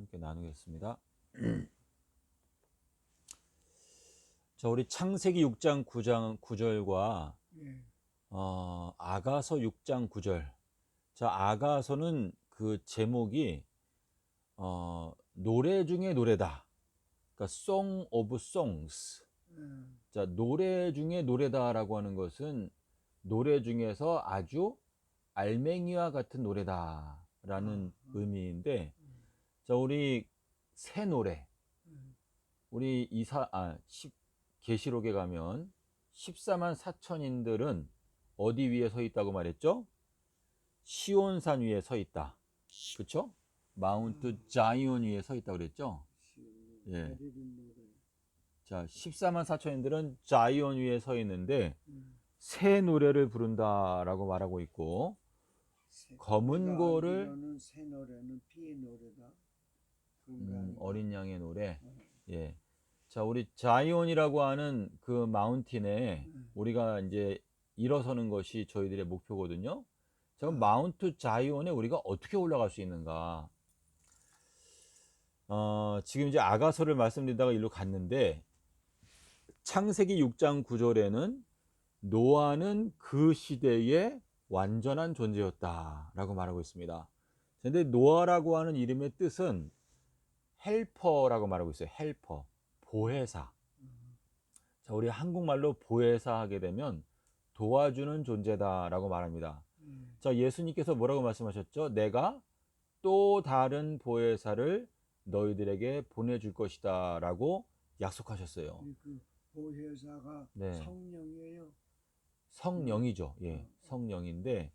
함께 나누겠습니다. 자, 우리 창세기 6장 9절과 아가서 6장 9절. 자, 아가서는 그 제목이 노래 중에 노래다. 그러니까 Song of Songs. 자, 노래 중에 노래다라고 하는 것은 노래 중에서 아주 알맹이와 같은 노래다라는 의미인데, 자, 우리 새 노래, 우리 계시록에 가면 14만 4천인들은 어디 위에 서 있다고 말했죠? 시온산 위에 서 있다. 그렇죠? 마운트 자이온 위에 서 있다고 그랬죠? 예. 자, 14만 4천인들은 자이온 위에 서 있는데 새 노래를 부른다라고 말하고 있고, 검은 고를 새 노래는 피의 노래다. 어린 양의 노래. 예. 자, 우리 자이온이라고 하는 그 마운틴에 우리가 이제 일어서는 것이 저희들의 목표거든요. 자, 그럼 마운트 자이온에 우리가 어떻게 올라갈 수 있는가? 지금 이제 아가서를 말씀드리다가 일로 갔는데, 창세기 6장 9절에는 노아는 그 시대의 완전한 존재였다라고 말하고 있습니다. 근데 노아라고 하는 이름의 뜻은 헬퍼라고 말하고 있어요. 헬퍼, 보혜사. 자, 우리 한국말로 보혜사 하게 되면 도와주는 존재다라고 말합니다. 자, 예수님께서 뭐라고 말씀하셨죠? 내가 또 다른 보혜사를 너희들에게 보내줄 것이다 라고 약속하셨어요. 그 보혜사가 네. 성령이에요. 성령이죠. 예, 성령인데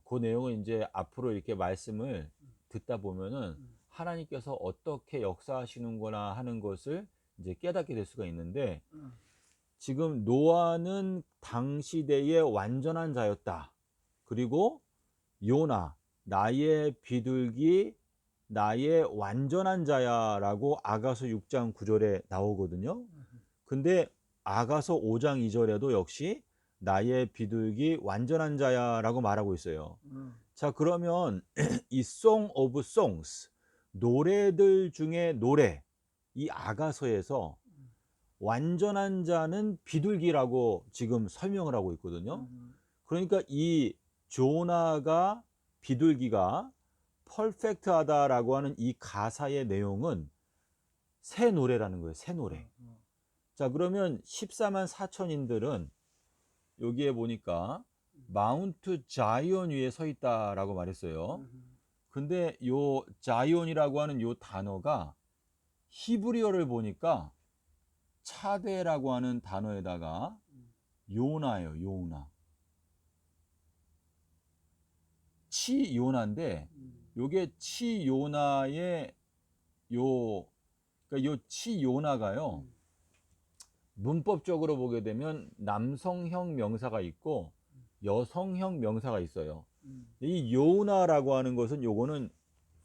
그 내용은 이제 앞으로 이렇게 말씀을 듣다 보면은 하나님께서 어떻게 역사하시는구나 하는 것을 이제 깨닫게 될 수가 있는데, 지금 노아는 당시대의 완전한 자였다. 그리고 요나, 나의 비둘기, 나의 완전한 자야라고 아가서 6장 9절에 나오거든요. 근데 아가서 5장 2절에도 역시 나의 비둘기 완전한 자야라고 말하고 있어요. 자, 그러면 이 Song of Songs, 노래들 중에 노래, 이 아가서에서 완전한 자는 비둘기라고 지금 설명을 하고 있거든요. 그러니까 이 조나가 비둘기가 퍼펙트하다라고 하는 이 가사의 내용은 새 노래라는 거예요. 새 노래. 자, 그러면 14만 4천인들은 여기에 보니까 마운트 자이온 위에 서 있다라고 말했어요. 근데 요 자이온이라고 하는 요 단어가 히브리어를 보니까 차데라고 하는 단어에다가 요나예요. 요나. 치 요나인데 요게 치 요나의 그러니까 요 치 요나가요. 문법적으로 보게 되면 남성형 명사가 있고 여성형 명사가 있어요. 이 요나라고 하는 것은 요거는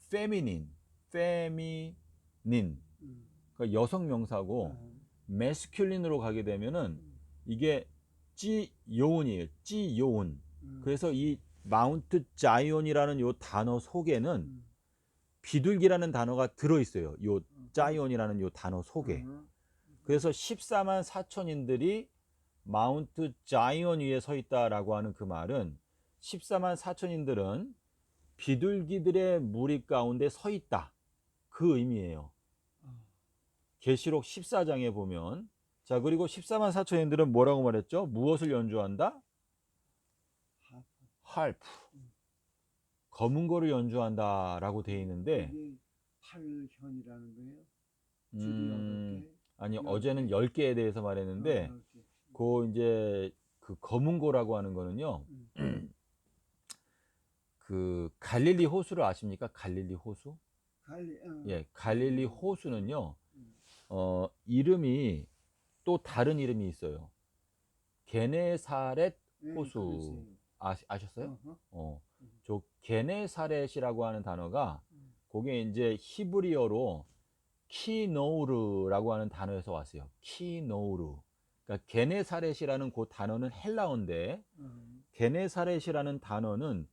feminine, 그러니까 여성 명사고, masculine으로 가게 되면은 이게 찌요운이에요. 찌요운. 그래서 이 마운트 자이온이라는 요 단어 속에는 비둘기라는 단어가 들어 있어요. 요 자이온이라는 요 단어 속에. 그래서 14만 4천인들이 마운트 자이온 위에 서 있다라고 하는 그 말은 14만 4천인들은 비둘기들의 무리 가운데 서 있다. 그 의미예요. 계시록 14장에 보면, 자, 그리고 14만 4천인들은 뭐라고 말했죠? 무엇을 연주한다? 할프. 검은 거를 연주한다라고 되어 있는데, 이게 8현이라는 거예요? 줄이 8개? 아니, 어제는 10개에 대해서 말했는데, 그 이제 그 검은 고라고 하는 거는요. 그 갈릴리 호수를 아십니까? 갈릴리 호수? 예, 갈릴리 호수는요. 이름이 또 다른 이름이 있어요. 게네사렛 호수. 아셨어요? 저 게네사렛이라고 하는 단어가 그게 이제 히브리어로 키노우르라고 하는 단어에서 왔어요. 키노우르. 그러니까 게네사렛이라는 그 단어는 헬라어인데 게네사렛이라는 단어는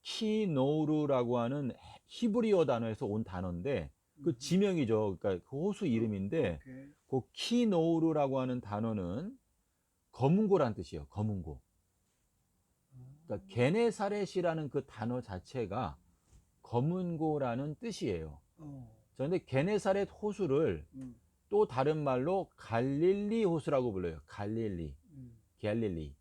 키노우르라고 하는 히브리어 단어에서 온 단어인데 그 지명이죠. 그러니까 그 호수 이름인데 오케이. 그 키노우르라고 하는 단어는 검은고란 뜻이에요. 검은고. 그러니까 게네사렛이라는 그 단어 자체가 검은고라는 뜻이에요. 그런데 게네사렛 호수를 또 다른 말로 갈릴리 호수라고 불러요. 갈릴리. 갈릴리.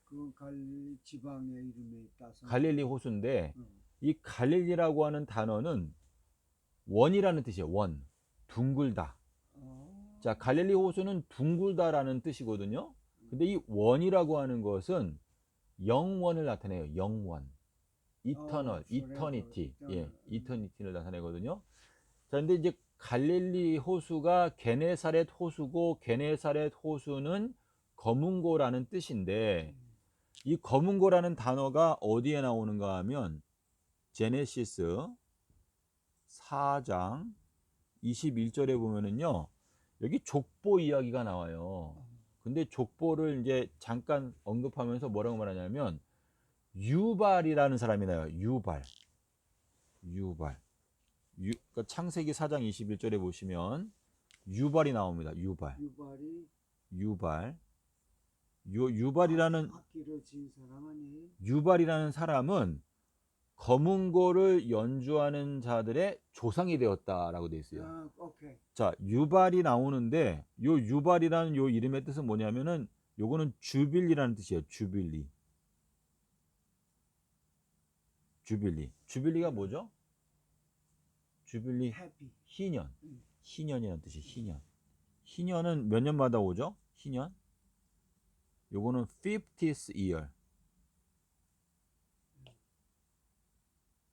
그 갈릴리 지방의 이름에 따서 갈릴리 호수인데 이 갈릴리라고 하는 단어는 원이라는 뜻이에요. 원. 둥글다. 자, 갈릴리 호수는 둥글다라는 뜻이거든요. 근데 이 원이라고 하는 것은 영원을 나타내요. 영원. 이터널, 이터니티. 예, 이터니티를 나타내거든요. 자, 근데 이제 갈릴리 호수가 게네사렛 호수고 게네사렛 호수는 검은고라는 뜻인데 이 검은고라는 단어가 어디에 나오는가 하면 제네시스 4장 21절에 보면은요. 여기 족보 이야기가 나와요. 근데 족보를 이제 잠깐 언급하면서 뭐라고 말하냐면 유발이라는 사람이 나와요. 유발. 그러니까 창세기 4장 21절에 보시면 유발이 나옵니다. 유발이라는 악기를 진 사람 아니에요? 유발이라는 사람은 검은고를 연주하는 자들의 조상이 되었다라고 되어 있어요. 오케이. 자, 유발이 나오는데 요 유발이라는 요 이름의 뜻은 뭐냐면은 요거는 주빌리라는 뜻이에요. 주빌리가 뭐죠? 주빌리 해피. 희년. 희년이라는 뜻이에요. 희년은 몇 년마다 오죠? 희년. 요거는 50th year.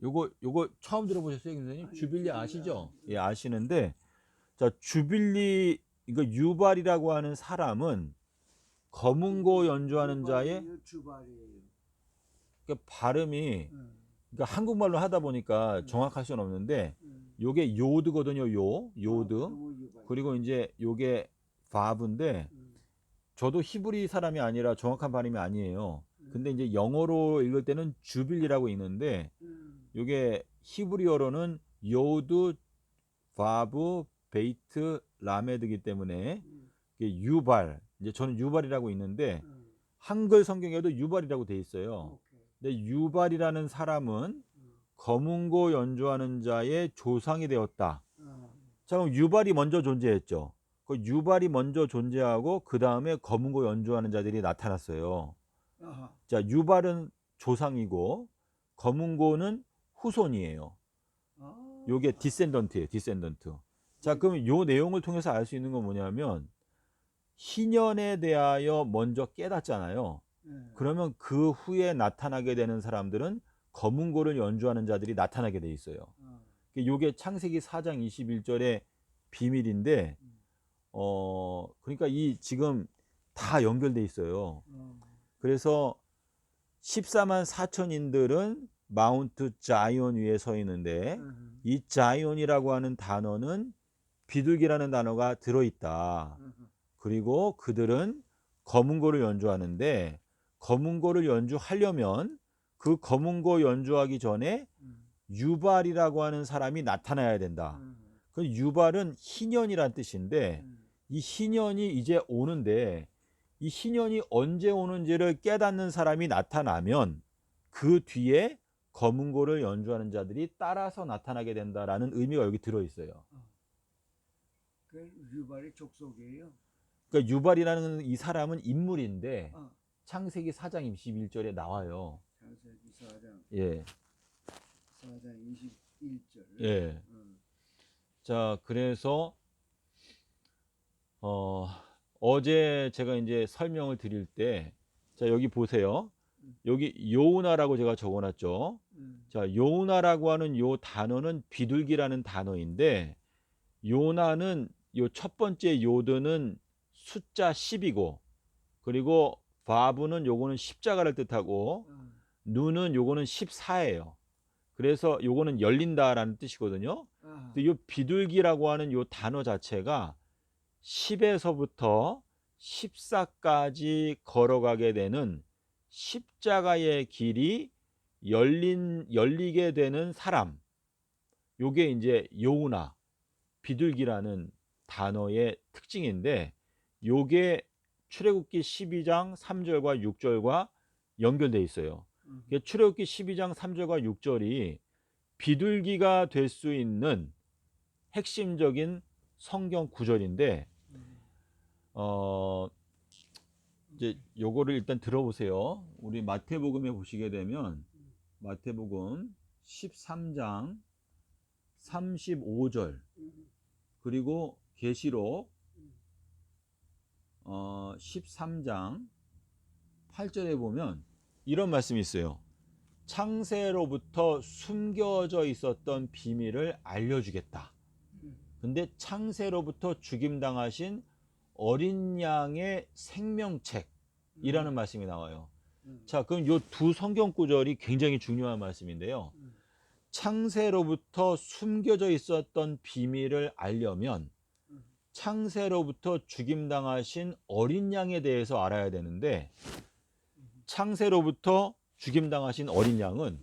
요거 처음 들어보셨어요, 선생님? 아니, 주빌리 아시죠? 주빌리 예, 아시는데 자, 주빌리 이거 유발이라고 하는 사람은 검은고 연주하는 자의 주발이에요. 그러니까 발음이 그러니까 한국말로 하다 보니까 정확할 수는 없는데 요게 요드거든요. 요드. 그리고 이제 요게 바브인데 저도 히브리 사람이 아니라 정확한 발음이 아니에요. 근데 이제 영어로 읽을 때는 주빌리라고 읽는데 요게 히브리어로는 요드, 바브, 베이트, 라메드이기 때문에 이게 유발. 이제 저는 유발이라고 읽는데 한글 성경에도 유발이라고 돼 있어요. 근데 유발이라는 사람은 검은고 연주하는 자의 조상이 되었다. 자, 그럼 유발이 먼저 존재했죠. 그 유발이 먼저 존재하고 그 다음에 검은고 연주하는 자들이 나타났어요. 자, 유발은 조상이고 검은고는 후손이에요. 요게 디센던트예요. 디센던트. 자, 그럼 요 내용을 통해서 알 수 있는 건 뭐냐면 희년에 대하여 먼저 깨닫잖아요. 그러면 그 후에 나타나게 되는 사람들은 검은고를 연주하는 자들이 나타나게 돼 있어요. 요게 창세기 4장 21절의 비밀인데 그러니까 이 지금 다 연결돼 있어요. 그래서 14만 4천인들은 마운트 자이온 위에 서 있는데 이 자이온이라고 하는 단어는 비둘기라는 단어가 들어있다. 그리고 그들은 검은고를 연주하는데 검은고를 연주하려면 그 검은고 연주하기 전에 유발이라고 하는 사람이 나타나야 된다. 그 유발은 희년이란 뜻인데 이 희년이 이제 오는데 이 희년이 언제 오는지를 깨닫는 사람이 나타나면 그 뒤에 검은고를 연주하는 자들이 따라서 나타나게 된다라는 의미가 여기 들어있어요. 그 유발의 족속이에요. 그러니까 유발이라는 이 사람은 인물인데 창세기 4장 21절에 나와요. 창세기 4장. 예. 4장 21절. 예. 자, 그래서 어제 제가 이제 설명을 드릴 때, 자, 여기 보세요. 여기 요우나라고 제가 적어놨죠. 자, 요우나라고 하는 요 단어는 비둘기라는 단어인데, 요나는 요 첫 번째 요드는 숫자 10이고, 그리고 바브는 요거는 십자가를 뜻하고, 누는 요거는 14예요. 그래서 요거는 열린다라는 뜻이거든요. 요 비둘기라고 하는 요 단어 자체가 10에서부터 14까지 걸어가게 되는 십자가의 길이 열리게 되는 사람. 요게 이제 요우나 비둘기라는 단어의 특징인데 요게 출애굽기 12장 3절과 6절과 연결돼 있어요. 출애굽기 12장 3절과 6절이 비둘기가 될 수 있는 핵심적인 성경 구절인데 이제 요거를 일단 들어보세요. 우리 마태복음에 보시게 되면 마태복음 13장 35절 그리고 계시록 13장 8절에 보면 이런 말씀이 있어요. 창세로부터 숨겨져 있었던 비밀을 알려주겠다. 근데 창세로부터 죽임당하신 어린 양의 생명책이라는 말씀이 나와요. 자, 그럼 이 두 성경 구절이 굉장히 중요한 말씀인데요. 창세로부터 숨겨져 있었던 비밀을 알려면 창세로부터 죽임당하신 어린 양에 대해서 알아야 되는데 창세로부터 죽임당하신 어린 양은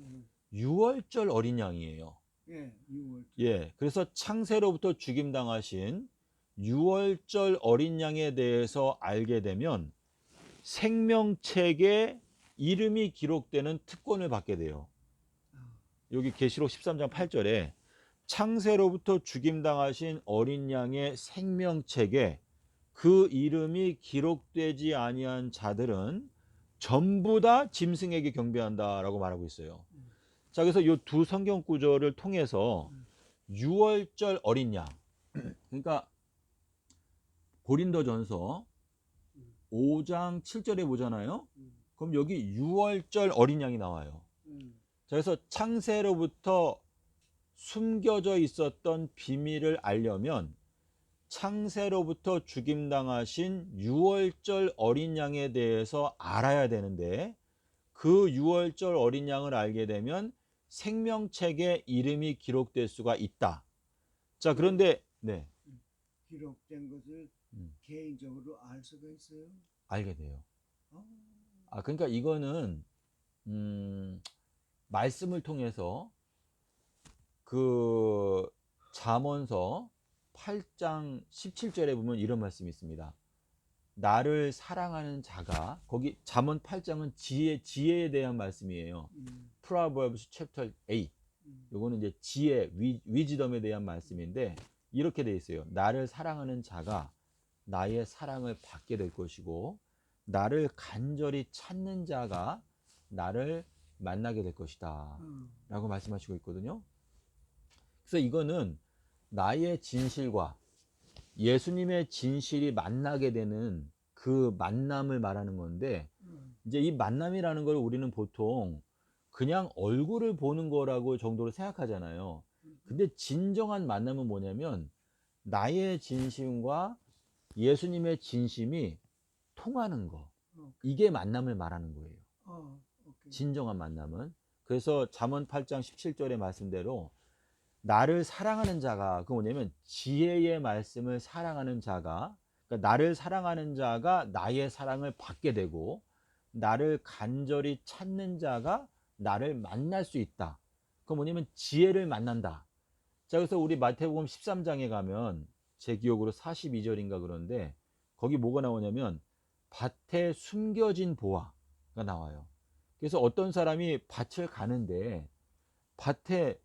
유월절 어린 양이에요. 예, 6월. 예, 그래서 창세로부터 죽임당하신 유월절 어린 양에 대해서 알게 되면 생명책에 이름이 기록되는 특권을 받게 돼요. 여기 계시록 13장 8절에 창세로부터 죽임당하신 어린 양의 생명책에 그 이름이 기록되지 아니한 자들은 전부 다 짐승에게 경배한다라고 말하고 있어요. 자, 그래서 이 두 성경 구절을 통해서 유월절 어린 양, 그러니까 고린도전서 5장 7절에 보잖아요. 그럼 여기 유월절 어린 양이 나와요. 자, 그래서 창세로부터 숨겨져 있었던 비밀을 알려면 창세로부터 죽임당하신 유월절 어린 양에 대해서 알아야 되는데 그 유월절 어린 양을 알게 되면 생명책에 이름이 기록될 수가 있다. 자, 그런데 네, 기록된 것을 개인적으로 알 수가 있어요. 알게 돼요. 아, 그러니까 이거는 말씀을 통해서 그 잠언서 8장 17절에 보면 이런 말씀이 있습니다. 나를 사랑하는 자가, 거기 잠언 8장은 지혜에 대한 말씀이에요. Proverbs chapter 8. 요거는 이제 지혜, 위즈덤에 대한 말씀인데 이렇게 돼 있어요. 나를 사랑하는 자가 나의 사랑을 받게 될 것이고 나를 간절히 찾는 자가 나를 만나게 될 것이다 라고 말씀하시고 있거든요. 그래서 이거는 나의 진실과 예수님의 진실이 만나게 되는 그 만남을 말하는 건데 이제 이 만남이라는 걸 우리는 보통 그냥 얼굴을 보는 거라고 정도로 생각하잖아요. 근데 진정한 만남은 뭐냐면 나의 진심과 예수님의 진심이 통하는 거. 이게 만남을 말하는 거예요. 진정한 만남은. 그래서 잠언 8장 17절의 말씀대로 나를 사랑하는 자가, 그 뭐냐면 지혜의 말씀을 사랑하는 자가, 그러니까 나를 사랑하는 자가 나의 사랑을 받게 되고 나를 간절히 찾는 자가 나를 만날 수 있다. 그 뭐냐면 지혜를 만난다. 자, 그래서 우리 마태복음 13장에 가면 제 기억으로 42절인가 그런데 거기 뭐가 나오냐면 밭에 숨겨진 보화가 나와요. 그래서 어떤 사람이 밭을 가는데 밭에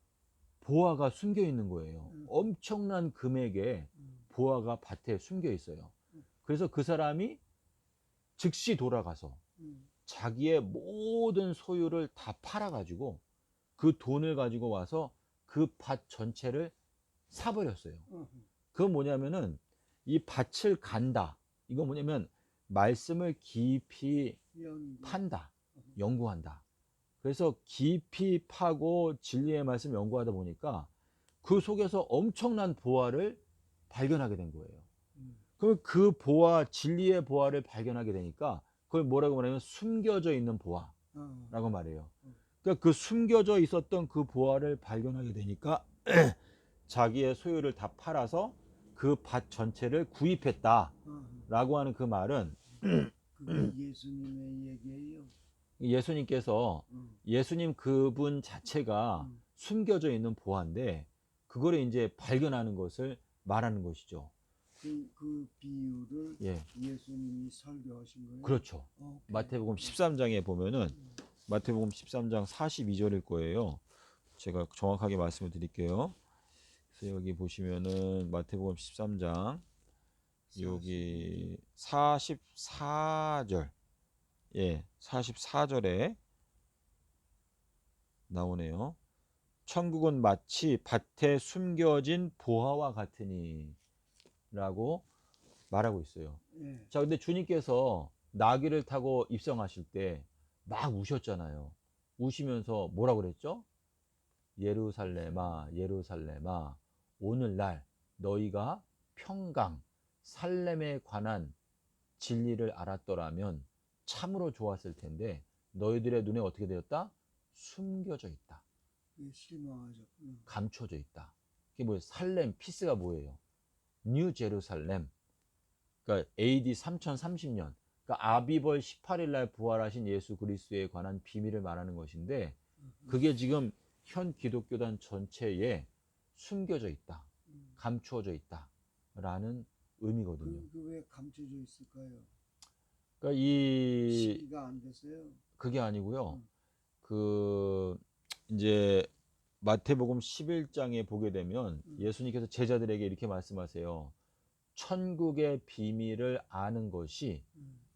보화가 숨겨 있는 거예요. 엄청난 금액의 보화가 밭에 숨겨 있어요. 그래서 그 사람이 즉시 돌아가서 자기의 모든 소유를 다 팔아가지고 그 돈을 가지고 와서 그 밭 전체를 사버렸어요. 그건 뭐냐면은 이 밭을 간다. 이건 뭐냐면 말씀을 깊이 판다. 연구한다. 그래서 깊이 파고 진리의 말씀 연구하다 보니까 그 속에서 엄청난 보화를 발견하게 된 거예요. 그럼 그 보화, 진리의 보화를 발견하게 되니까 그걸 뭐라고 말하면 숨겨져 있는 보화라고 말해요. 그러니까 그 숨겨져 있었던 그 보화를 발견하게 되니까 자기의 소유를 다 팔아서 그 밭 전체를 구입했다라고 하는 그 말은 그게 예수님의 얘기예요. 예수님께서 예수님 그분 자체가 숨겨져 있는 보화인데 그거를 이제 발견하는 것을 말하는 것이죠. 그 비유를 예. 예수님이 설교하신 거예요? 그렇죠. 오케이. 마태복음 13장에 보면은 마태복음 13장 42절일 거예요. 제가 정확하게 말씀을 드릴게요. 그래서 여기 보시면은 마태복음 13장 여기 44절. 예. 44절에 나오네요. 천국은 마치 밭에 숨겨진 보화와 같으니 라고 말하고 있어요. 예. 자, 근데 주님께서 나귀를 타고 입성하실 때 막 우셨잖아요. 우시면서 뭐라고 그랬죠? 예루살렘아, 예루살렘아, 오늘날 너희가 평강, 살렘에 관한 진리를 알았더라면 참으로 좋았을 텐데 너희들의 눈에 어떻게 되었다? 숨겨져 있다. 실망하셨구나. 감춰져 있다. 그게 뭐예요? 살렘, 피스가 뭐예요? 뉴 제루살렘. 그러니까 AD 3030년. 그러니까 아비벌 18일 날 부활하신 예수 그리스도에 관한 비밀을 말하는 것인데 그게 지금 현 기독교단 전체에 숨겨져 있다. 감추어져 있다. 라는 의미거든요. 왜 감춰져 있을까요? 그러니까 이 시기가 안 됐어요. 그게 아니고요. 음. 그 이제 마태복음 11장에 보게 되면 예수님께서 제자들에게 이렇게 말씀하세요. 천국의 비밀을 아는 것이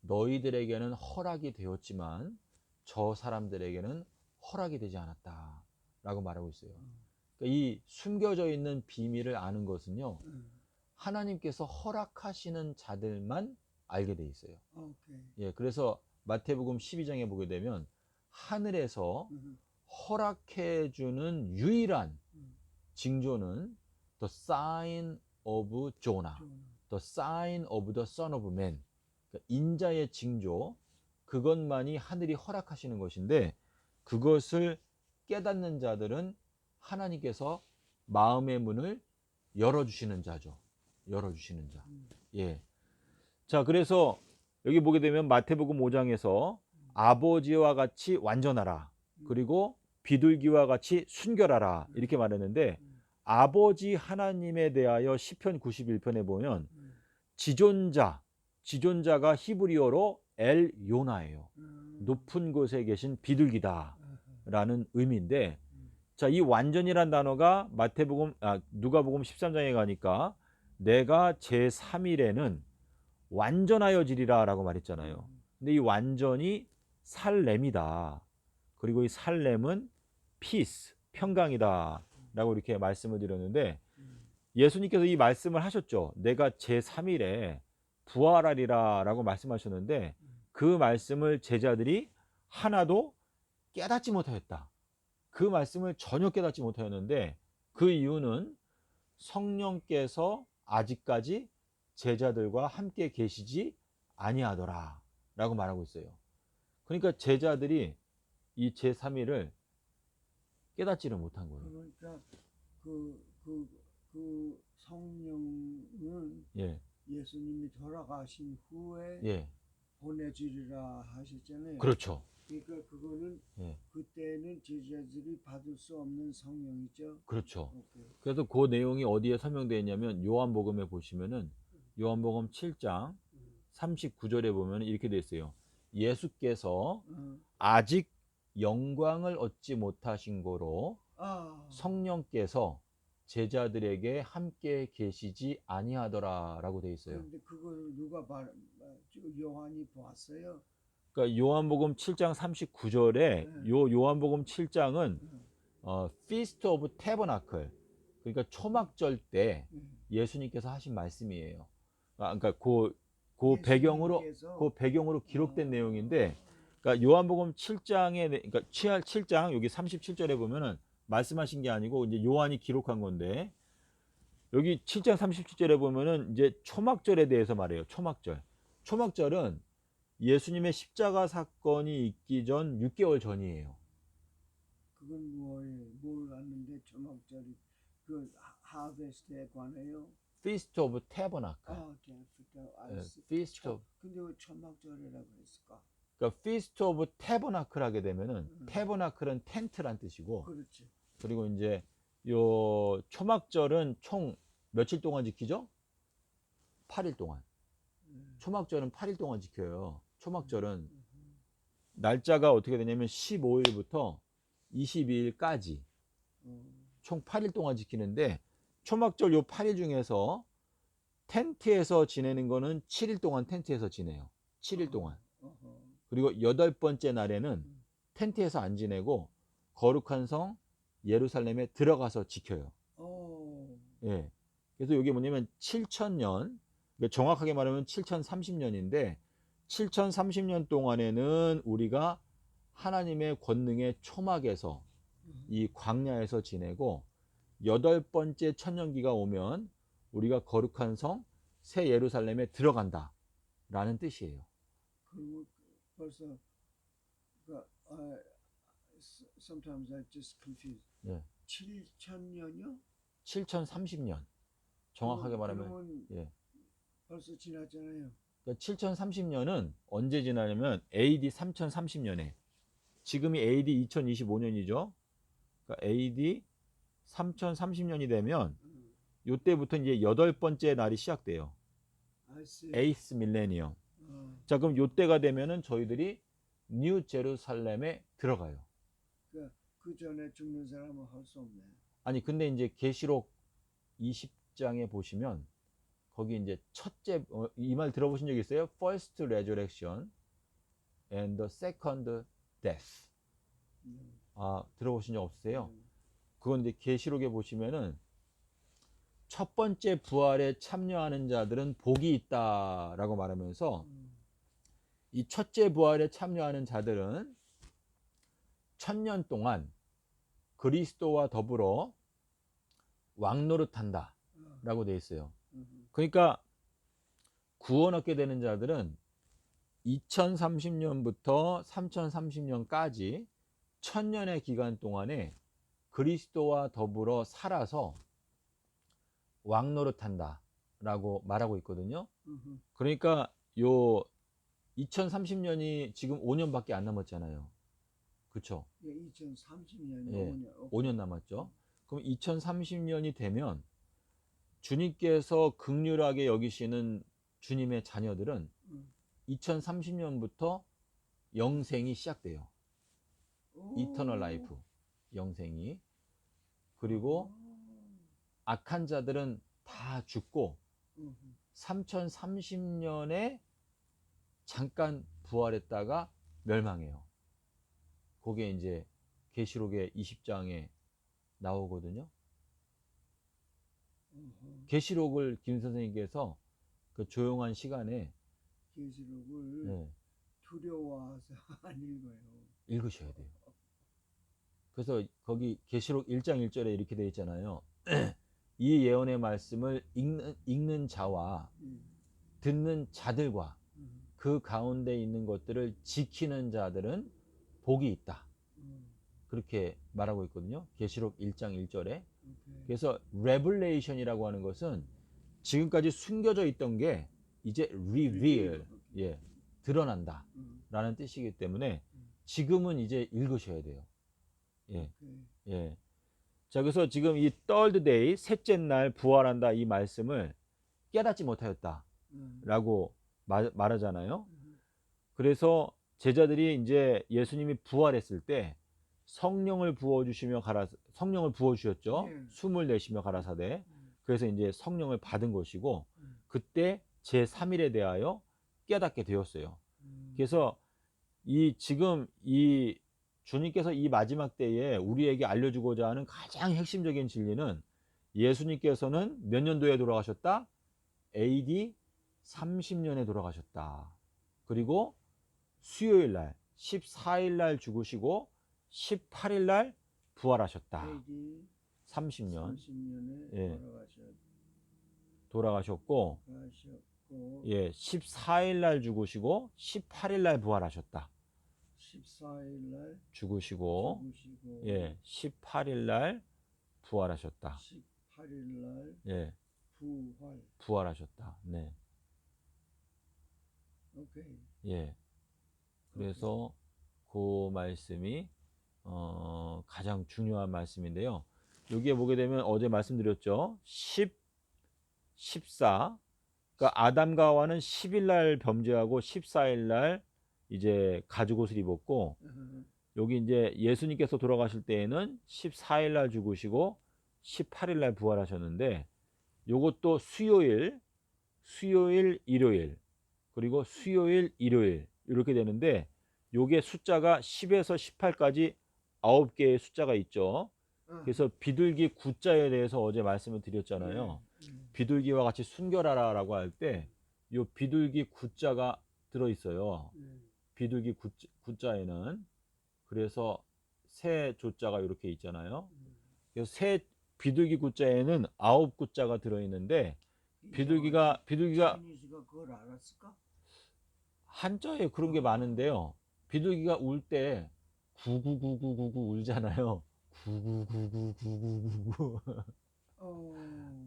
너희들에게는 허락이 되었지만 저 사람들에게는 허락이 되지 않았다 라고 말하고 있어요. 그러니까 이 숨겨져 있는 비밀을 아는 것은요, 하나님께서 허락하시는 자들만 알게 돼 있어요. 오케이. 예, 그래서 마태복음 12장에 보게 되면 하늘에서 허락해 주는 유일한 징조는 the sign of Jonah, the sign of the Son of Man. 그러니까 인자의 징조, 그것만이 하늘이 허락하시는 것인데 그것을 깨닫는 자들은 하나님께서 마음의 문을 열어주시는 자죠. 열어주시는 자. 예. 자, 그래서 여기 보게 되면 마태복음 5장에서 아버지와 같이 완전하라. 그리고 비둘기와 같이 순결하라. 이렇게 말했는데 아버지 하나님에 대하여 시편 91편에 보면 지존자가 히브리어로 엘 요나예요. 높은 곳에 계신 비둘기다 라는 의미인데, 자, 이 완전이란 단어가 누가복음 13장에 가니까 내가 제3일에는 완전하여지리라 라고 말했잖아요. 근데 이 완전이 살렘이다. 그리고 이 살렘은 피스, 평강이다 라고 이렇게 말씀을 드렸는데, 예수님께서 이 말씀을 하셨죠. 내가 제3일에 부활하리라 라고 말씀하셨는데 그 말씀을 제자들이 하나도 깨닫지 못하였다. 그 말씀을 전혀 깨닫지 못하였는데 그 이유는 성령께서 아직까지 제자들과 함께 계시지 아니하더라 라고 말하고 있어요. 그러니까 제자들이 이 제3일을 깨닫지를 못한 거예요. 그러니까 그 성령은 예, 예수님이 돌아가신 후에 예, 보내주리라 하셨잖아요. 그렇죠. 그러니까 그거는 예, 그때는 제자들이 받을 수 없는 성령이죠. 그렇죠. 오케이. 그래서 그 내용이 어디에 설명되어 있냐면 요한복음에 보시면은 요한복음 7장 39절에 보면 이렇게 되어 있어요. 예수께서 아직 영광을 얻지 못하신 거로 성령께서 제자들에게 함께 계시지 아니하더라라고 되어 있어요. 그런데 그걸 누가 요한이 보았어요? 그러니까 요한복음 7장 39절에 요한복음 7장은 Feast of Tabernacle, 그러니까 초막절 때 예수님께서 하신 말씀이에요. 그러니까 그 배경으로 기록된 내용인데, 그러니까 요한복음 7장에 그러니까 7장 여기 37절에 보면은 말씀하신 게 아니고 이제 요한이 기록한 건데, 여기 7장 37절에 보면은 이제 초막절에 대해서 말해요. 초막절은 예수님의 십자가 사건이 있기 전 6개월 전이에요. 그건 뭘 하는데 초막절이 그 하베스트에 관해요? Feast of Tabernacle. Feast of. 근데 왜 초막절이라고 했을까? 그러니까 Feast of Tabernacle 하게 되면은 Tabernacle은 텐트란 뜻이고, 그렇지. 그리고 이제 요 초막절은 총 며칠 동안 지키죠? 8일 동안. 초막절은 8일 동안 지켜요. 초막절은 날짜가 어떻게 되냐면 15일부터 22일까지 총 8일 동안 지키는데 초막절 요 8일 중에서 텐트에서 지내는 거는 7일 동안 텐트에서 지내요. 7일 동안. 그리고 여덟 번째 날에는 텐트에서 안 지내고 거룩한 성 예루살렘에 들어가서 지켜요. 예. 그래서 이게 뭐냐면 7천년, 그러니까 정확하게 말하면 7030년인데 7030년 동안에는 우리가 하나님의 권능의 초막에서 이 광야에서 지내고 여덟 번째 천년기가 오면 우리가 거룩한 성 새 예루살렘에 들어간다 라는 뜻이에요. 그리고 벌써 그러니까 sometimes I just confuse. 예. 7천년이요? 7030년. 정확하게 말하면 그러면 예. 벌써 지났잖아요. 그러니까 7030년은 언제 지나냐면 AD 3030년에 지금이 AD 2025년이죠. 그러니까 AD 3030년이 되면 요때부터 이제 여덟 번째 날이 시작돼요. I see. 에이스 밀레니엄. 자, 그럼 요때가 되면은 저희들이 뉴 제루살렘에 들어가요. 그러니까 그 전에 죽는 사람은 할 수 없네. 아니, 근데 이제 계시록 20장에 보시면 거기 이제 첫째 이 말 들어보신 적 있어요? First resurrection and the second death. 아, 들어보신 적 없으세요? 그건 이제 계시록에 보시면은 첫 번째 부활에 참여하는 자들은 복이 있다라고 말하면서 이 첫째 부활에 참여하는 자들은 1000년 동안 그리스도와 더불어 왕노릇한다 라고 되어 있어요. 그러니까 구원 얻게 되는 자들은 2030년부터 3030년까지 1000년의 기간 동안에 그리스도와 더불어 살아서 왕노릇한다 라고 말하고 있거든요. 그러니까 요 2030년이 지금 5년밖에 안 남았잖아요. 그쵸? 예, 2030년, 예, 5년. 5년 남았죠. 그럼 2030년이 되면 주님께서 긍휼하게 여기시는 주님의 자녀들은 2030년부터 영생이 시작돼요. 이터널 라이프, 영생이. 그리고 악한 자들은 다 죽고 3030년에 잠깐 부활했다가 멸망해요. 그게 이제 계시록의 20장에 나오거든요. 계시록을 김 선생님께서 그 조용한 시간에 계시록을 네, 두려워서 안 읽어요. 읽으셔야 돼요. 그래서 거기 계시록 1장 1절에 이렇게 되어 있잖아요. 이 예언의 말씀을 읽는 자와 듣는 자들과 그 가운데 있는 것들을 지키는 자들은 복이 있다. 그렇게 말하고 있거든요. 계시록 1장 1절에. 그래서 레블레이션이라고 하는 것은 지금까지 숨겨져 있던 게 이제 reveal, 예, 드러난다 라는 뜻이기 때문에 지금은 이제 읽으셔야 돼요. 예, 예. 자, 그래서 지금 이 third day, 셋째 날 부활한다 이 말씀을 깨닫지 못하였다 라고 말하잖아요. 그래서 제자들이 이제 예수님이 부활했을 때 성령을 부어주시며 성령을 부어주셨죠. 숨을 내쉬며 가라사대. 그래서 이제 성령을 받은 것이고 그때 제3일에 대하여 깨닫게 되었어요. 그래서 지금 이 주님께서 이 마지막 때에 우리에게 알려주고자 하는 가장 핵심적인 진리는 예수님께서는 몇 년도에 돌아가셨다? AD 30년에 돌아가셨다. 그리고 수요일 날 14일 날 죽으시고 18일 날 부활하셨다. 30년. 30년에 예. 돌아가셨고 예, 14일 날 죽으시고 18일 날 부활하셨다. 14일 날 죽으시고 예, 18일 날 부활하셨다. 18일 날 예, 부활하셨다. 네. 오케이. 예. 그래서 그 말씀이 가장 중요한 말씀인데요. 여기에 보게 되면 어제 말씀드렸죠. 10, 14. 그러니까 아담과 하와는 10일 날 범죄하고 14일 날 이제 가죽옷을 입었고, 여기 이제 예수님께서 돌아가실 때에는 14일 날 죽으시고 18일 날 부활하셨는데, 요것도 수요일, 일요일, 그리고 수요일, 일요일 이렇게 되는데, 요게 숫자가 10에서 18까지 9개의 숫자가 있죠. 그래서 비둘기 구자에 대해서 어제 말씀을 드렸잖아요. 비둘기와 같이 순결하라라고 할 때 요 비둘기 구자가 들어 있어요. 비둘기 구자에는 그래서 새 조자가 이렇게 있잖아요. 그래서 새 비둘기 구자에는 9구자가 들어 있는데, 비둘기가 차이니즈가 그걸 알았을까? 한자에 그런 게 많은데요. 비둘기가 울 때 구구구구구구 울잖아요. 구구구구구구구.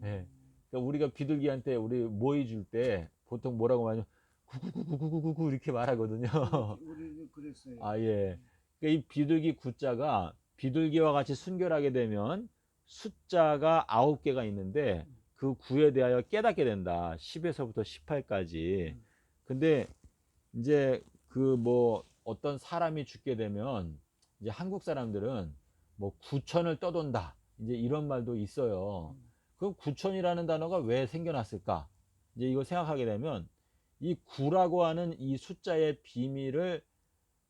예. 그러니까 우리가 비둘기한테 우리 모이 줄 때 보통 뭐라고 말하냐? 구구구구구구구 이렇게 말하거든요. 우리도 그랬어요. 아, 예. 그러니까 이 비둘기 구자가 비둘기와 같이 순결하게 되면 숫자가 9개가 있는데, 그 구에 대하여 깨닫게 된다. 10에서부터 18까지. 근데 이제 그 뭐 어떤 사람이 죽게 되면 이제 한국 사람들은 뭐 구천을 떠돈다, 이제 이런 말도 있어요. 그럼 구천이라는 단어가 왜 생겨났을까? 이제 이거 생각하게 되면 이 구라고 하는 이 숫자의 비밀을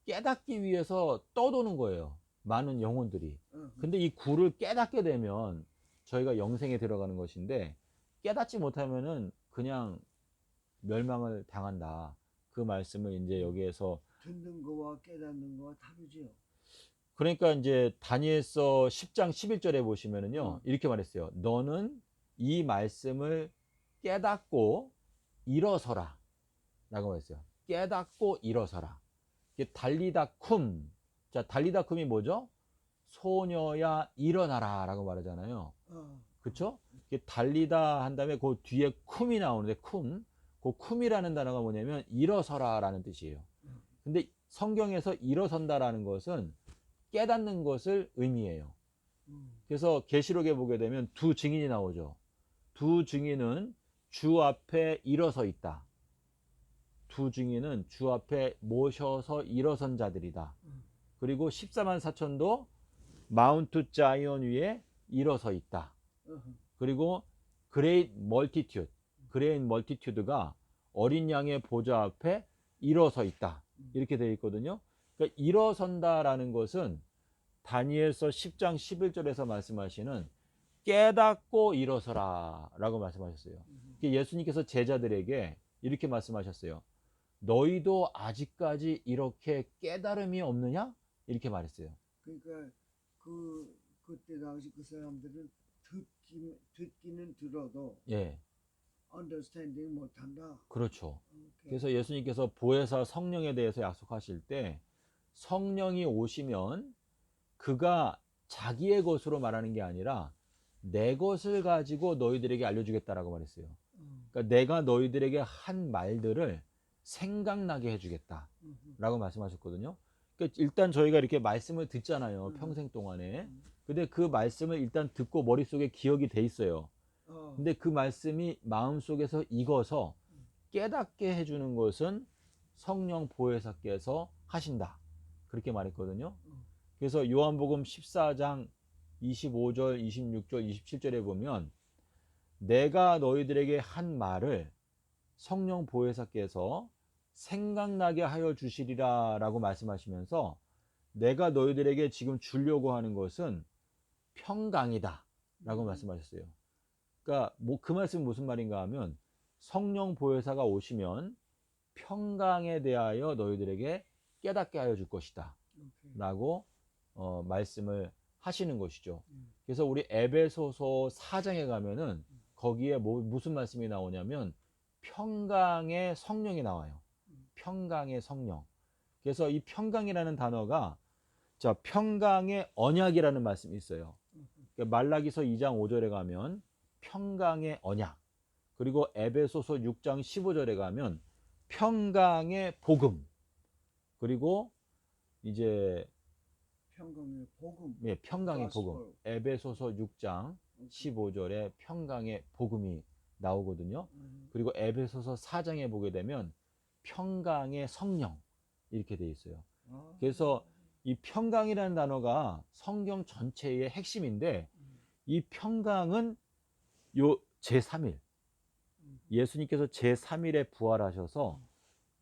깨닫기 위해서 떠도는 거예요. 많은 영혼들이. 근데 이 구를 깨닫게 되면 저희가 영생에 들어가는 것인데, 깨닫지 못하면은 그냥 멸망을 당한다. 그 말씀을 이제 여기에서, 듣는 거와 깨닫는 거와 다르죠. 그러니까 이제 다니엘서 10장 11절에 보시면은요, 이렇게 말했어요. 너는 이 말씀을 깨닫고 일어서라 라고 말했어요. 깨닫고 일어서라. 이게 달리다쿰. 자, 달리다쿰이 뭐죠? 소녀야 일어나라 라고 말하잖아요. 그쵸? 이게 달리다 한 다음에 그 뒤에 쿰이 나오는데, 쿰. 그 쿰이라는 단어가 뭐냐면 일어서라 라는 뜻이에요. 근데 성경에서 일어선다라는 것은 깨닫는 것을 의미해요. 그래서 계시록에 보게 되면 두 증인이 나오죠. 두 증인은 주 앞에 일어서 있다. 두 증인은 주 앞에 모셔서 일어선 자들이다. 그리고 14만 4천도 마운트 자이언 위에 일어서 있다. 그리고 그레이트 멀티튜드가 어린 양의 보좌 앞에 일어서 있다. 이렇게 되어 있거든요. 그러니까 일어선다라는 것은 다니엘서 10장 11절에서 말씀하시는 깨닫고 일어서라 라고 말씀하셨어요. 예수님께서 제자들에게 이렇게 말씀하셨어요. 너희도 아직까지 이렇게 깨달음이 없느냐? 이렇게 말했어요. 그러니까 그때 당시 그 사람들은 듣기는 들어도 예, understanding 못한다. 그렇죠. 오케이. 그래서 예수님께서 보혜사 성령에 대해서 약속하실 때, 성령이 오시면 그가 자기의 것으로 말하는 게 아니라 내 것을 가지고 너희들에게 알려주겠다라고 말했어요. 그러니까 내가 너희들에게 한 말들을 생각나게 해주겠다라고 말씀하셨거든요. 그러니까 일단 저희가 이렇게 말씀을 듣잖아요, 평생 동안에. 근데 그 말씀을 일단 듣고 머릿속에 기억이 돼 있어요. 근데 그 말씀이 마음속에서 익어서 깨닫게 해주는 것은 성령 보혜사께서 하신다, 그렇게 말했거든요. 그래서 요한복음 14장 25절, 26절, 27절에 보면 내가 너희들에게 한 말을 성령 보혜사께서 생각나게 하여 주시리라 라고 말씀하시면서, 내가 너희들에게 지금 주려고 하는 것은 평강이다 라고 말씀하셨어요. 그러니까 그 말씀은 무슨 말인가 하면, 성령 보혜사가 오시면 평강에 대하여 너희들에게 깨닫게 하여 줄 것이다 라고 말씀을 하시는 것이죠. 그래서 우리 에베소서 4장에 가면은 거기에 무슨 말씀이 나오냐면 평강의 성령이 나와요. 평강의 성령. 그래서 이 평강이라는 단어가, 자, 평강의 언약이라는 말씀이 있어요. 그러니까 말라기서 2장 5절에 가면 평강의 언약, 그리고 에베소서 6장 15절에 가면 평강의 복음, 그리고 이제 평강의 복음. 예, 평강의 복음. Gospel. 에베소서 6장 15절에 평강의 복음이 나오거든요. 음. 그리고 에베소서 4장에 보게 되면 평강의 성령 이렇게 돼 있어요. 아. 그래서 이 평강이라는 단어가 성경 전체의 핵심인데 이 평강은 요 제3일 예수님께서 제3일에 부활하셔서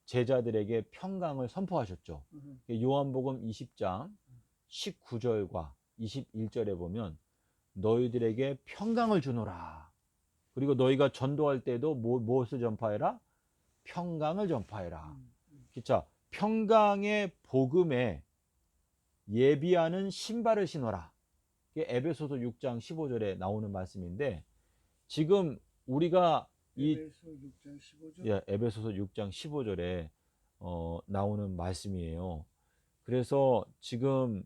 제자들에게 평강을 선포하셨죠. 요한복음 20장 19절과 21절에 보면 너희들에게 평강을 주노라. 그리고 너희가 전도할 때도 무엇을 전파해라? 평강을 전파해라. 자, 평강의 복음에 예비하는 신발을 신어라. 이게 에베소서 6장 15절에 나오는 말씀인데 지금 우리가 에베소 6장 15절. 예, 에베소서 6장 15절에 나오는 말씀이에요. 그래서 지금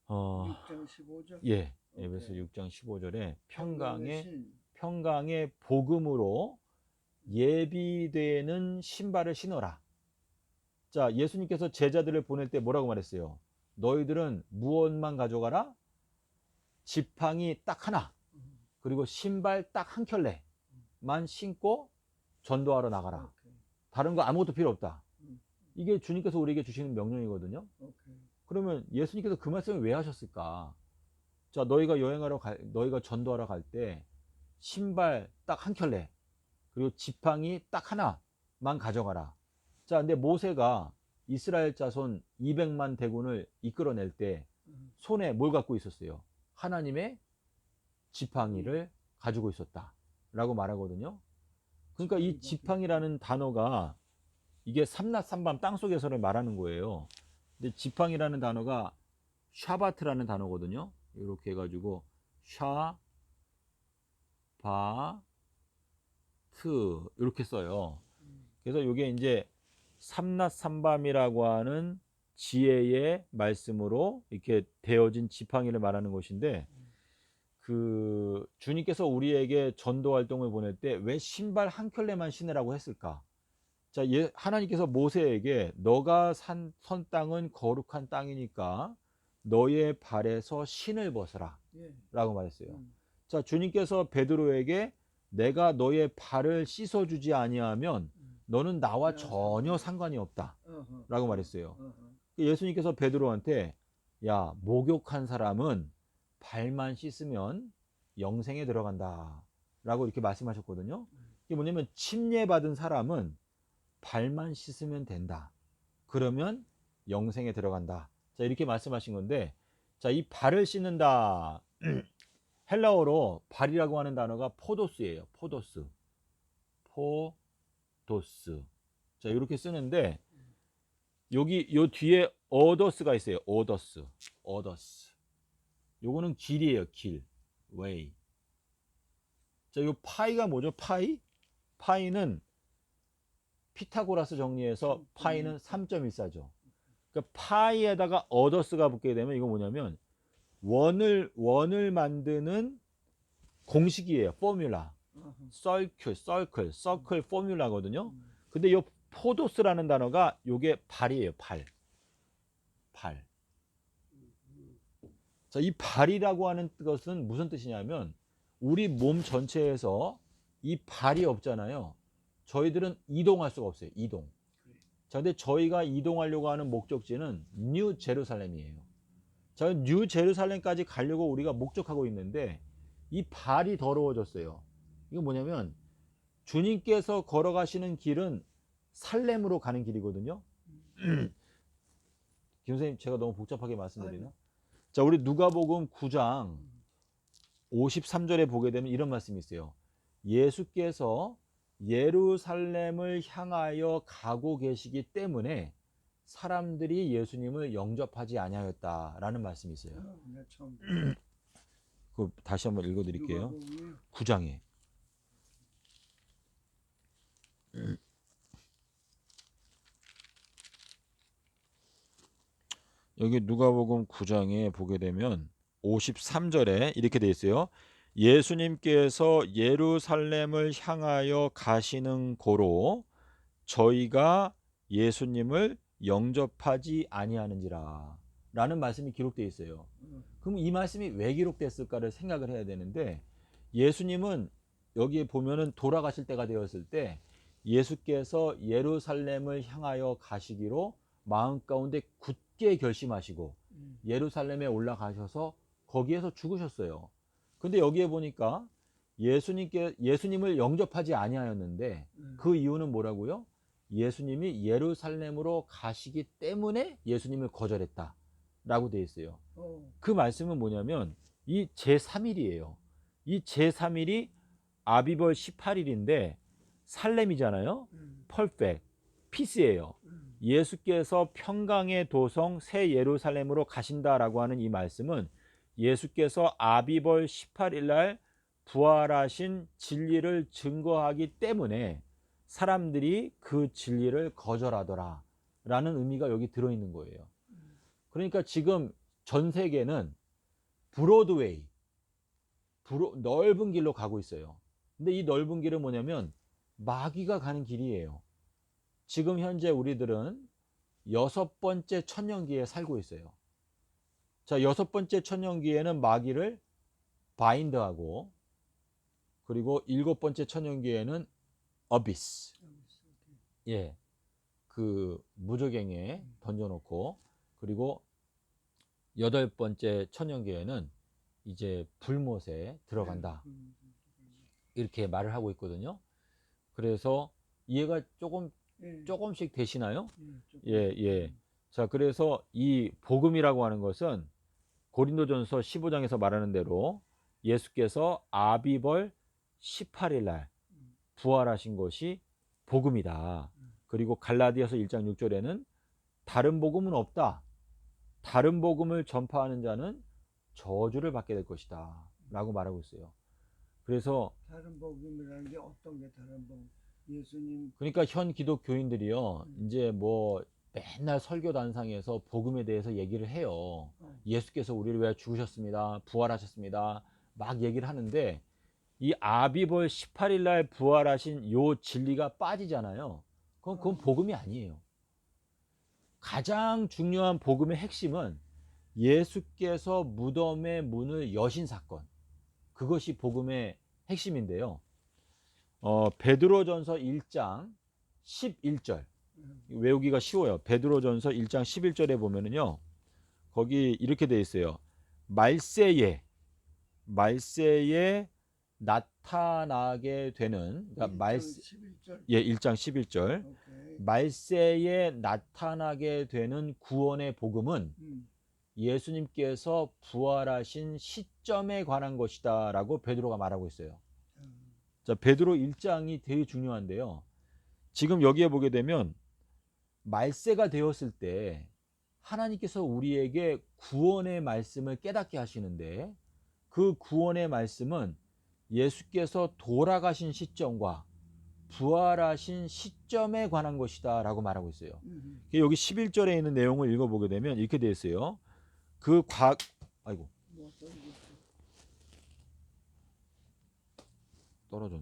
6장 15절. 예, 에베소 6장 15절에 평강의 평강의 복음으로 예비되는 신발을 신어라. 자, 예수님께서 제자들을 보낼 때 뭐라고 말했어요? 너희들은 무엇만 가져가라? 지팡이 딱 하나, 그리고 신발 딱 한 켤레만 신고 전도하러 나가라. 오케이. 다른 거 아무것도 필요 없다. 이게 주님께서 우리에게 주시는 명령이거든요. 오케이. 그러면 예수님께서 그 말씀을 왜 하셨을까? 자, 너희가 전도하러 갈 때 신발 딱 한 켤레, 그리고 지팡이 딱 하나만 가져가라. 자, 근데 모세가 이스라엘 자손 200만 대군을 이끌어낼 때 손에 뭘 갖고 있었어요? 하나님의 지팡이를 가지고 있었다라고 말하거든요. 그러니까 이 지팡이라는 단어가 이게 삼낮삼밤 땅속에서를 말하는 거예요. 근데 지팡이라는 단어가 샤바트라는 단어거든요. 이렇게 해가지고 샤바트 이렇게 써요. 그래서 이게 이제 삼낮삼밤이라고 하는 지혜의 말씀으로 이렇게 되어진 지팡이를 말하는 것인데 그 주님께서 우리에게 전도 활동을 보낼 때 왜 신발 한 켤레만 신으라고 했을까? 자, 하나님께서 모세에게 너가 선 땅은 거룩한 땅이니까 너의 발에서 신을 벗어라 라고 말했어요. 자, 주님께서 베드로에게 내가 너의 발을 씻어주지 아니하면 너는 나와 전혀 상관이 없다 라고 말했어요. 예수님께서 베드로한테 야, 목욕한 사람은 발만 씻으면 영생에 들어간다 라고 이렇게 말씀하셨거든요. 이게 뭐냐면 침례받은 사람은 발만 씻으면 된다. 그러면 영생에 들어간다. 자, 이렇게 말씀하신 건데, 자, 이 발을 씻는다. 헬라어로 발이라고 하는 단어가 포도스예요. 포도스. 포도스. 자, 이렇게 쓰는데, 여기 요 뒤에 어더스가 있어요. 어더스. 어더스. 요거는 길이에요. 길. way. 자, 요 파이가 뭐죠? 파이? 파이는 피타고라스 정리해서 파이는 3.14죠. 그러니까 파이에다가 어더스가 붙게 되면 이거 뭐냐면 원을 만드는 공식이에요. 포뮬라. 서클 포뮬라거든요. 근데 이 포도스라는 단어가 요게 발이에요. 발. 자, 이 발이라고 하는 것은 무슨 뜻이냐면 우리 몸 전체에서 이 발이 없잖아요. 저희들은 이동할 수가 없어요. 이동. 자, 근데 저희가 이동하려고 하는 목적지는 뉴 제루살렘이에요. 자, 뉴 제루살렘까지 가려고 우리가 목적하고 있는데 이 발이 더러워졌어요. 이거 뭐냐면 주님께서 걸어가시는 길은 살렘으로 가는 길이거든요. 김 선생님, 제가 너무 복잡하게 말씀드리나? 자, 우리 누가복음 9장 53절에 보게 되면 이런 말씀이 있어요. 예수께서 예루살렘을 향하여 가고 계시기 때문에 사람들이 예수님을 영접하지 아니하였다라는 말씀이 있어요. 그 다시 한번 읽어드릴게요. 9장에 여기 누가복음 9장에 보게 되면 53절에 이렇게 돼 있어요. 예수님께서 예루살렘을 향하여 가시는 고로 저희가 예수님을 영접하지 아니하는지라. 라는 말씀이 기록되어 있어요. 어, 그럼 이 말씀이 왜 기록됐을까를 생각을 해야 되는데, 예수님은 여기에 보면은 돌아가실 때가 되었을 때 예수께서 예루살렘을 향하여 가시기로 마음 가운데 굳게 결심하시고 예루살렘에 올라가셔서 거기에서 죽으셨어요. 근데 여기에 보니까 예수님을 영접하지 아니하였는데, 그 이유는 뭐라고요? 예수님이 예루살렘으로 가시기 때문에 예수님을 거절했다 라고 되어 있어요. 그 말씀은 뭐냐면 이 제3일이에요. 이 제3일이 아비벌 18일인데 살렘이잖아요. 펄펙, 피스예요. 예수께서 평강의 도성 새 예루살렘으로 가신다라고 하는 이 말씀은 예수께서 아비벌 18일 날 부활하신 진리를 증거하기 때문에 사람들이 그 진리를 거절하더라 라는 의미가 여기 들어있는 거예요. 그러니까 지금 전 세계는 브로드웨이, 넓은 길로 가고 있어요. 근데 이 넓은 길은 뭐냐면 마귀가 가는 길이에요. 지금 현재 우리들은 6번째 천년기에 살고 있어요. 자, 6번째 천년기에는 마귀를 바인드하고, 그리고 7번째 천년기에는 어비스, 예, 그 무저갱에 던져놓고, 그리고 8번째 천년기에는 이제 불못에 들어간다, 이렇게 말을 하고 있거든요. 그래서 이해가 조금씩 되시나요? 예. 자, 그래서 이 복음이라고 하는 것은 고린도전서 15장에서 말하는 대로 예수께서 아비벌 18일 날 부활하신 것이 복음이다. 그리고 갈라디아서 1장 6절에는 다른 복음은 없다. 다른 복음을 전파하는 자는 저주를 받게 될 것이다 라고 말하고 있어요. 그래서 다른 복음이라는 게 어떤 게 다른 복음? 예수님 그러니까 현 기독교인들이요, 이제 뭐 맨날 설교단상에서 복음에 대해서 얘기를 해요. 예수께서 우리를 위해 죽으셨습니다, 부활하셨습니다, 막 얘기를 하는데 이 아비벌 18일 날 부활하신 요 진리가 빠지잖아요. 그건 복음이 아니에요. 가장 중요한 복음의 핵심은 예수께서 무덤의 문을 여신 사건, 그것이 복음의 핵심인데요. 베드로전서 1장 11절, 외우기가 쉬워요. 베드로전서 1장 11절에 보면은요, 거기 이렇게 돼 있어요. 말세에 나타나게 되는, 그러니까 11절. 예, 1장 11절. 오케이. 말세에 나타나게 되는 구원의 복음은 예수님께서 부활하신 시점에 관한 것이다 라고 베드로가 말하고 있어요. 자, 베드로 1장이 되게 중요한데요. 지금 여기에 보게 되면 말세가 되었을 때 하나님께서 우리에게 구원의 말씀을 깨닫게 하시는데, 그 구원의 말씀은 예수께서 돌아가신 시점과 부활하신 시점에 관한 것이다 라고 말하고 있어요. 여기 11절에 있는 내용을 읽어보게 되면 이렇게 되어 있어요. 아이고, 떨어졌네.